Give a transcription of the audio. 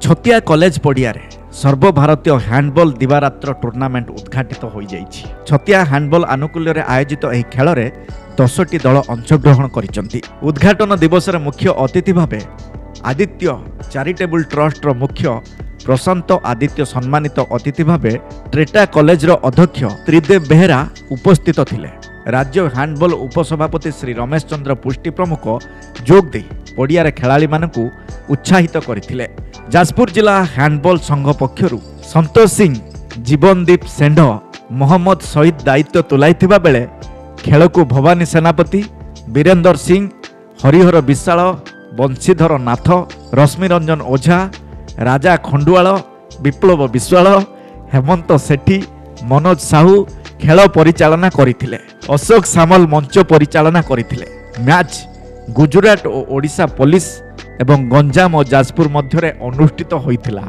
छतिया कॉलेज पड़िया सर्वभारतीय handball दिवारात्र tournament उद्घाटित हो जाइछि। छतिया हैंडबॉल आनुकूल्य आयोजित यह खेल में 10टी दल अंशग्रहण करिसेंति। उद्घाटन दिवस मुख्य अतिथि भावे आदित्य चैरिटेबल ट्रस्ट मुख्य प्रशांत आदित्य सम्मानित अतिथि भावे ट्रेटा कॉलेज अध्यक्ष त्रिदेव बेहेरा उपस्थित थिले। राज्य हैंडबॉल उपसभापति श्री रमेश चंद्र पुष्टि प्रमुख जोग दे पड़ियार खेलाड़ी मानकु उत्साहित करथिले। जाजपुर जिला हैंडबॉल संघ पक्षरु संतोष सिंह, जीवनदीप सेंढ, मोहम्मद शहीद दायित्व तुलाइथिबा बेले खेल को भवानी सेनापति, वीरेंद्र सिंह, हरिहर विशाल, बंशीधर नाथ, रश्मि रंजन ओझा, राजा खंडुआल, विप्लव विश्वाल, हेमंत सेठी, मनोज साहू खेल परिचालना करथिले। अशोक सामल मंच परिचालना करथिले। मैच गुजरात और ओडिशा पुलिस एवं गंजाम और जाजपुर मध्य अनुष्ठित होइथिला।